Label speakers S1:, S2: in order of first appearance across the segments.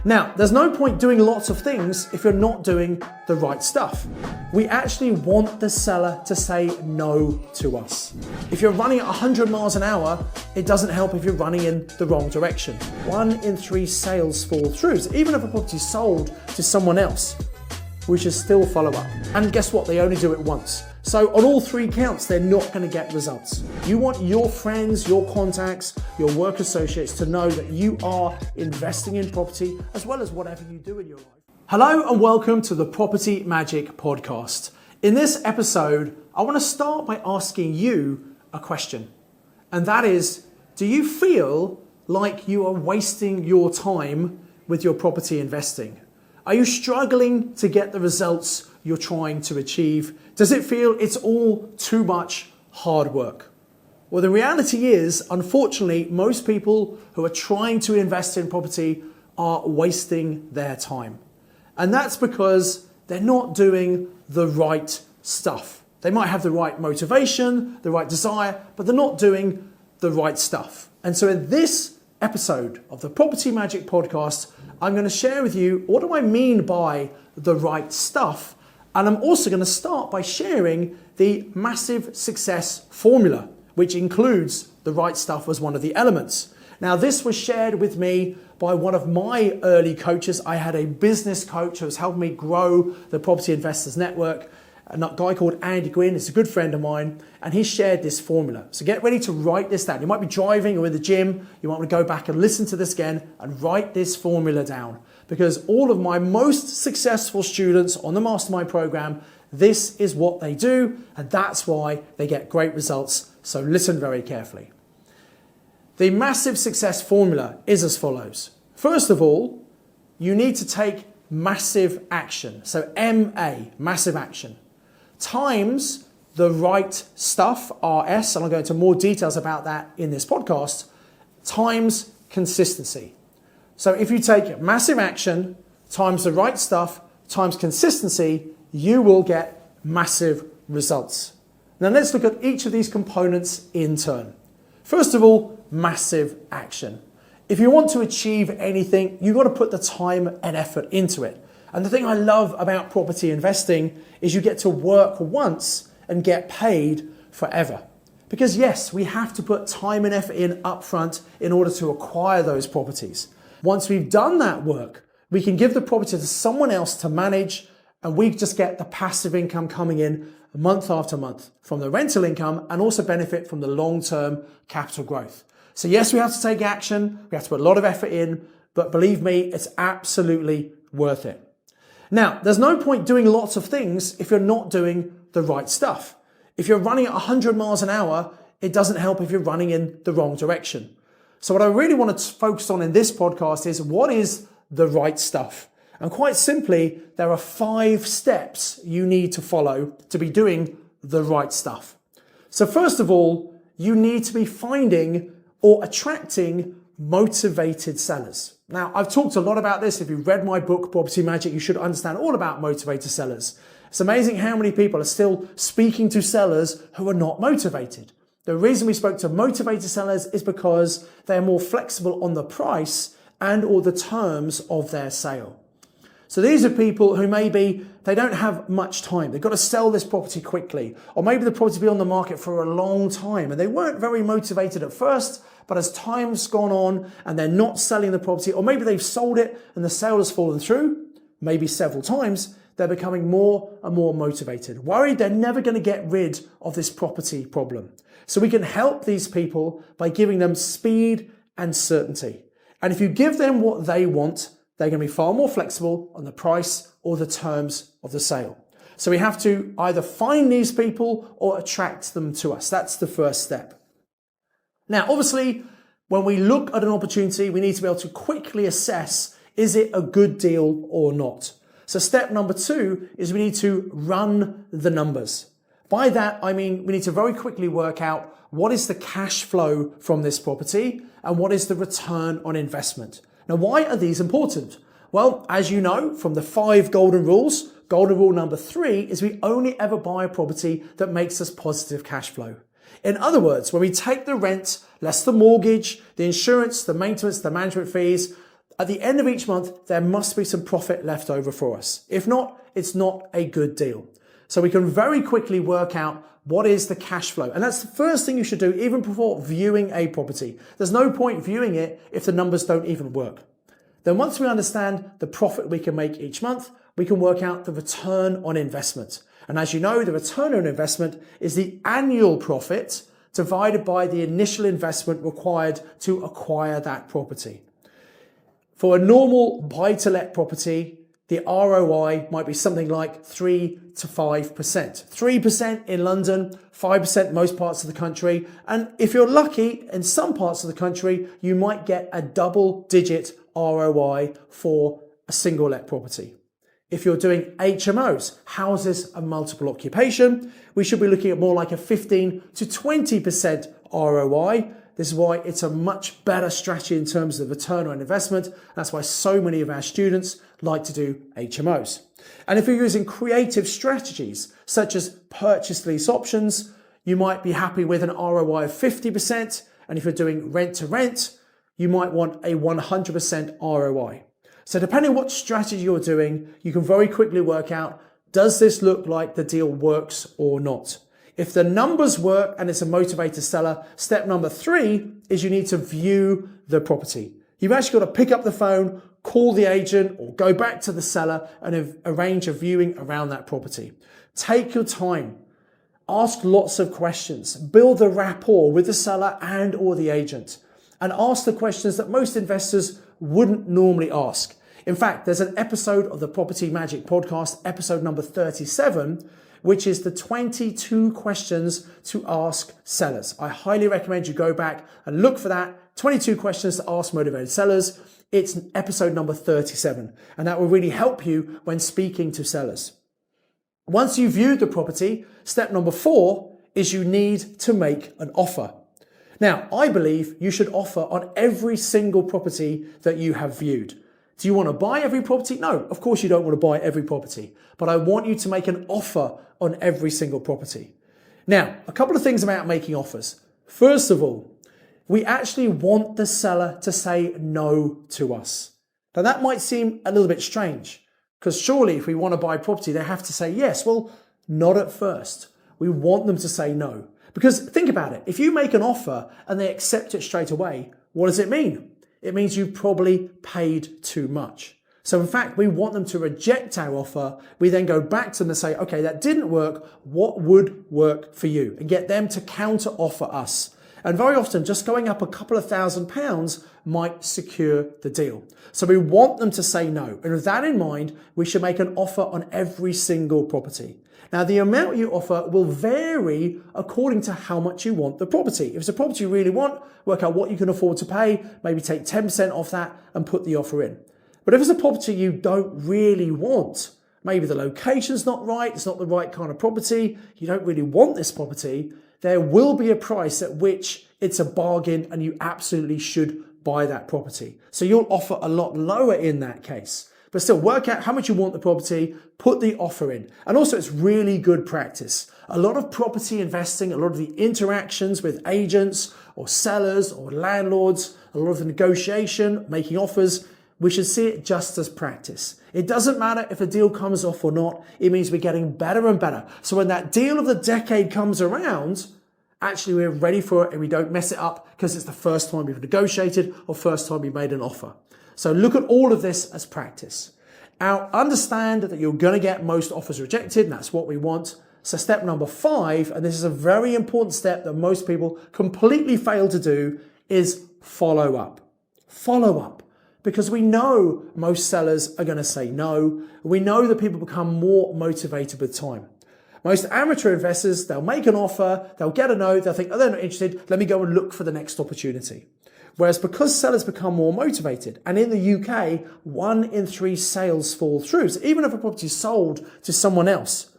S1: Now, there's no point doing lots of things if you're not doing the right stuff. We actually want the seller to say no to us. If you're running at 100 miles an hour, it doesn't help if you're running in the wrong direction. 1 in 3 sales fall through. So even if a property is sold to someone else, we should still follow up. And guess what? They only do it once. So on all 3 counts, they're not going to get results. You want your friends, your contacts, your work associates to know that you are investing in property as well as whatever you do in your life. Hello and welcome to the Property Magic Podcast. In this episode, I want to start by asking you a question. And that is, do you feel like you are wasting your time with your property investing? Are you struggling to get the results you're trying to achieve? Does it feel it's all too much hard work? Well, the reality is, unfortunately, most people who are trying to invest in property are wasting their time. And that's because they're not doing the right stuff. They might have the right motivation, the right desire, but they're not doing the right stuff. And so in this episode of the Property Magic Podcast, I'm going to share with you what do I mean by the right stuff. And I'm also going to start by sharing the massive success formula, which includes the right stuff as one of the elements. Now, this was shared with me by one of my early coaches. I had a business coach who was helping me grow the Property Investors Network. A guy called Andy Gwynn, is a good friend of mine, and he shared this formula. So get ready to write this down. You might be driving or in the gym. You might want to go back and listen to this again and write this formula down. Because all of my most successful students on the Mastermind program, this is what they do, and that's why they get great results. So listen very carefully. The massive success formula is as follows. First of all, you need to take massive action. So MA, massive action, times the right stuff, RS, and I'll go into more details about that in this podcast, times consistency. So if you take massive action times the right stuff times consistency, you will get massive results. Now let's look at each of these components in turn. First of all, massive action. If you want to achieve anything, you've got to put the time and effort into it. And the thing I love about property investing is you get to work once and get paid forever. Because yes, we have to put time and effort in upfront in order to acquire those properties. Once we've done that work, we can give the property to someone else to manage, and we just get the passive income coming in month after month from the rental income and also benefit from the long-term capital growth. So yes, we have to take action. We have to put a lot of effort in, but believe me, it's absolutely worth it. Now, there's no point doing lots of things if you're not doing the right stuff. If you're running at 100 miles an hour, it doesn't help if you're running in the wrong direction. So what I really want to focus on in this podcast is what is the right stuff? And quite simply, there are 5 steps you need to follow to be doing the right stuff. So first of all, you need to be finding or attracting motivated sellers. Now, I've talked a lot about this. If you've read my book, Property Magic, you should understand all about motivated sellers. It's amazing how many people are still speaking to sellers who are not motivated. The reason we spoke to motivated sellers is because they're more flexible on the price and or the terms of their sale. So these are people who maybe they don't have much time. They've got to sell this property quickly, or maybe the property will be on the market for a long time and they weren't very motivated at first, but as time's gone on and they're not selling the property, or maybe they've sold it and the sale has fallen through, maybe several times, they're becoming more and more motivated, worried they're never going to get rid of this property problem. So we can help these people by giving them speed and certainty. And if you give them what they want, they're going to be far more flexible on the price or the terms of the sale. So we have to either find these people or attract them to us. That's the first step. Now, obviously, when we look at an opportunity, we need to be able to quickly assess, is it a good deal or not? So step number 2 is we need to run the numbers. By that, I mean we need to very quickly work out what is the cash flow from this property and what is the return on investment. Now, why are these important? Well, as you know from the 5 golden rules, golden rule number 3 is we only ever buy a property that makes us positive cash flow. In other words, when we take the rent, less the mortgage, the insurance, the maintenance, the management fees, At the end of each month, there must be some profit left over for us. If not, it's not a good deal. So we can very quickly work out what is the cash flow. And that's the first thing you should do even before viewing a property. There's no point viewing it if the numbers don't even work. Then once we understand the profit we can make each month, we can work out the return on investment. And as you know, the return on investment is the annual profit divided by the initial investment required to acquire that property. For a normal buy-to-let property, the ROI might be something like 3 to 5%. 3% in London, 5% most parts of the country. And if you're lucky, in some parts of the country, you might get a double-digit ROI for a single-let property. If you're doing HMOs, houses and multiple occupation, we should be looking at more like a 15 to 20% ROI. This is why it's a much better strategy in terms of return on investment. That's why so many of our students like to do HMOs. And if you're using creative strategies, such as purchase lease options, you might be happy with an ROI of 50%. And if you're doing rent to rent, you might want a 100% ROI. So depending on what strategy you're doing, you can very quickly work out, does this look like the deal works or not? If the numbers work and it's a motivated seller, step number 3 is you need to view the property. You've actually got to pick up the phone, call the agent or go back to the seller and arrange a viewing around that property. Take your time. Ask lots of questions. Build a rapport with the seller and or the agent. And ask the questions that most investors wouldn't normally ask. In fact, there's an episode of the Property Magic podcast, episode number 37, which is the 22 questions to ask sellers. I highly recommend you go back and look for that. 22 questions to ask motivated sellers. It's episode number 37, and that will really help you when speaking to sellers. Once you've viewed the property, step number 4 is you need to make an offer. Now, I believe you should offer on every single property that you have viewed. Do you want to buy every property? No, of course you don't want to buy every property, but I want you to make an offer on every single property. Now, a couple of things about making offers. First of all, we actually want the seller to say no to us. Now that might seem a little bit strange because surely if we want to buy property, they have to say yes. Well, not at first. We want them to say no. Because think about it, if you make an offer and they accept it straight away, what does it mean? It means you probably paid too much. So in fact, we want them to reject our offer. We then go back to them and say, okay, that didn't work. What would work for you? And get them to counter offer us. And very often just going up a couple of £1,000s might secure the deal. So we want them to say no. And with that in mind, we should make an offer on every single property. Now, the amount you offer will vary according to how much you want the property. If it's a property you really want, work out what you can afford to pay, maybe take 10% off that and put the offer in. But if it's a property you don't really want, maybe the location's not right, it's not the right kind of property, you don't really want this property, there will be a price at which it's a bargain and you absolutely should buy that property. So you'll offer a lot lower in that case. But still work out how much you want the property, put the offer in. And also it's really good practice. A lot of property investing, a lot of the interactions with agents or sellers or landlords, a lot of the negotiation, making offers, we should see it just as practice. It doesn't matter if a deal comes off or not. It means we're getting better and better. So when that deal of the decade comes around, actually we're ready for it and we don't mess it up because it's the first time we've negotiated or first time we made an offer. So look at all of this as practice. Now, understand that you're going to get most offers rejected, and that's what we want. So step number 5, and this is a very important step that most people completely fail to do, is follow up. Follow up. Because we know most sellers are going to say no. We know that people become more motivated with time. Most amateur investors, they'll make an offer, they'll get a no, they'll think, oh, they're not interested, let me go and look for the next opportunity. Whereas because sellers become more motivated, and in the UK, 1 in 3 sales fall through. So even if a property is sold to someone else,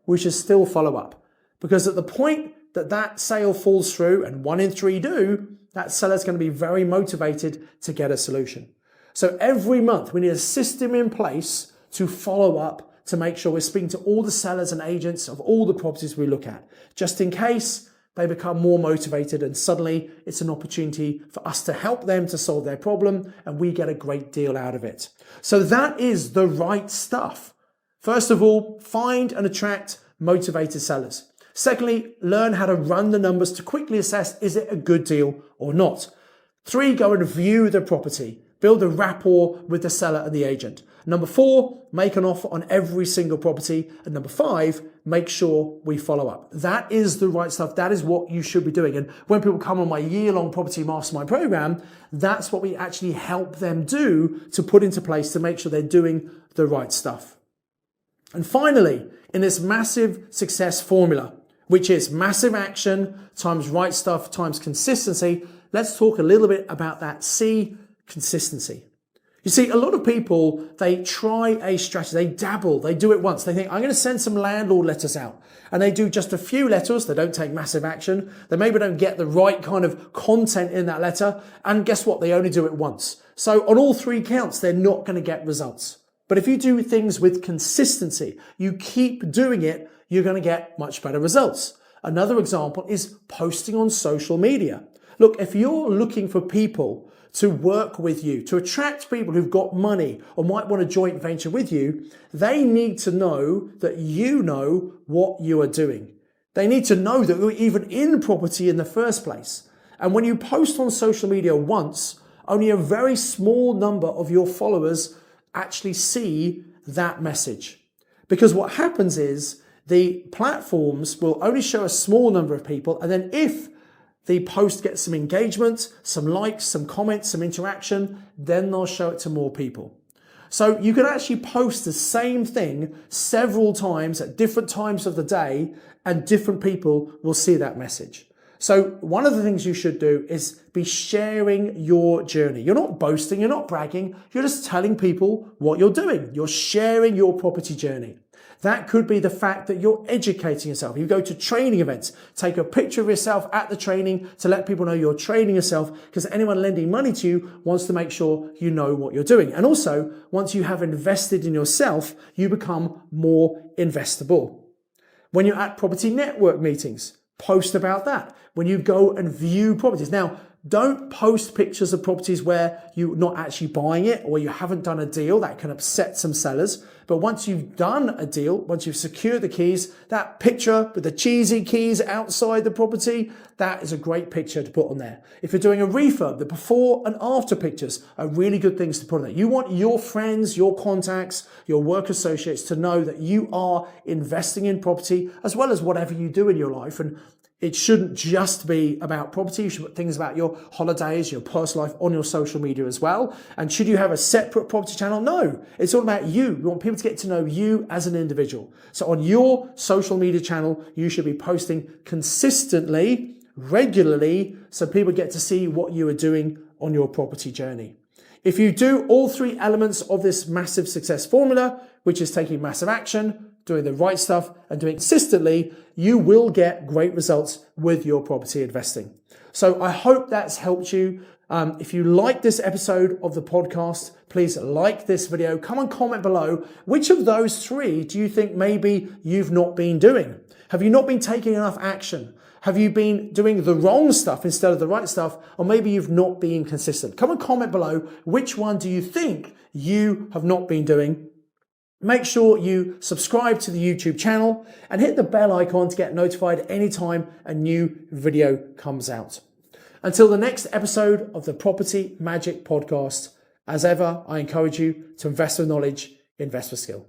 S1: we should still follow up. Because at the point that that sale falls through, and 1 in 3 do, that seller's going to be very motivated to get a solution. So every month we need a system in place to follow up to make sure we're speaking to all the sellers and agents of all the properties we look at. Just in case they become more motivated, and suddenly it's an opportunity for us to help them to solve their problem, and we get a great deal out of it. So that is the right stuff. First of all, find and attract motivated sellers. Secondly, learn how to run the numbers to quickly assess, is it a good deal or not? 3, go and view the property. Build a rapport with the seller and the agent. Number 4, make an offer on every single property. And number 5, make sure we follow up. That is the right stuff. That is what you should be doing. And when people come on my year-long property mastermind program, that's what we actually help them do to put into place to make sure they're doing the right stuff. And finally, in this massive success formula, which is massive action times right stuff times consistency, let's talk a little bit about that C, consistency. You see, a lot of people, they try a strategy, they dabble, they do it once. They think, I'm going to send some landlord letters out. And they do just a few letters. They don't take massive action. They maybe don't get the right kind of content in that letter. And guess what? They only do it once. So on all 3 counts, they're not going to get results. But if you do things with consistency, you keep doing it, you're going to get much better results. Another example is posting on social media. Look, if you're looking for people to work with you, to attract people who've got money or might want a joint venture with you, they need to know that you know what you are doing. They need to know that you're even in property in the first place. And when you post on social media once, only a very small number of your followers actually see that message. Because what happens is the platforms will only show a small number of people, and then if the post gets some engagement, some likes, some comments, some interaction, then they'll show it to more people. So you can actually post the same thing several times at different times of the day, and different people will see that message. So one of the things you should do is be sharing your journey. You're not boasting, you're not bragging, you're just telling people what you're doing. You're sharing your property journey. That could be the fact that you're educating yourself. You go to training events, take a picture of yourself at the training to let people know you're training yourself, because anyone lending money to you wants to make sure you know what you're doing. And also, once you have invested in yourself, you become more investable. When you're at property network meetings, post about that. When you go and view properties. Now, don't post pictures of properties where you're not actually buying it or you haven't done a deal. That can upset some sellers. But once you've done a deal, once you've secured the keys, that picture with the cheesy keys outside the property, that is a great picture to put on there. If you're doing a refurb, the before and after pictures are really good things to put on there. You want your friends, your contacts, your work associates to know that you are investing in property as well as whatever you do in your life. And it shouldn't just be about property. You should put things about your holidays, your personal life on your social media as well. And should you have a separate property channel? No, it's all about you. You want people to get to know you as an individual. So on your social media channel, you should be posting consistently, regularly, so people get to see what you are doing on your property journey. If you do all 3 elements of this massive success formula, which is taking massive action, doing the right stuff, and doing it consistently, you will get great results with your property investing. So I hope that's helped you. If you like this episode of the podcast, please like this video. Come and comment below. Which of those 3 do you think maybe you've not been doing? Have you not been taking enough action? Have you been doing the wrong stuff instead of the right stuff? Or maybe you've not been consistent. Come and comment below. Which one do you think you have not been doing? Make sure you subscribe to the YouTube channel and hit the bell icon to get notified anytime a new video comes out. Until the next episode of the Property Magic Podcast, as ever, I encourage you to invest with knowledge, invest with skill.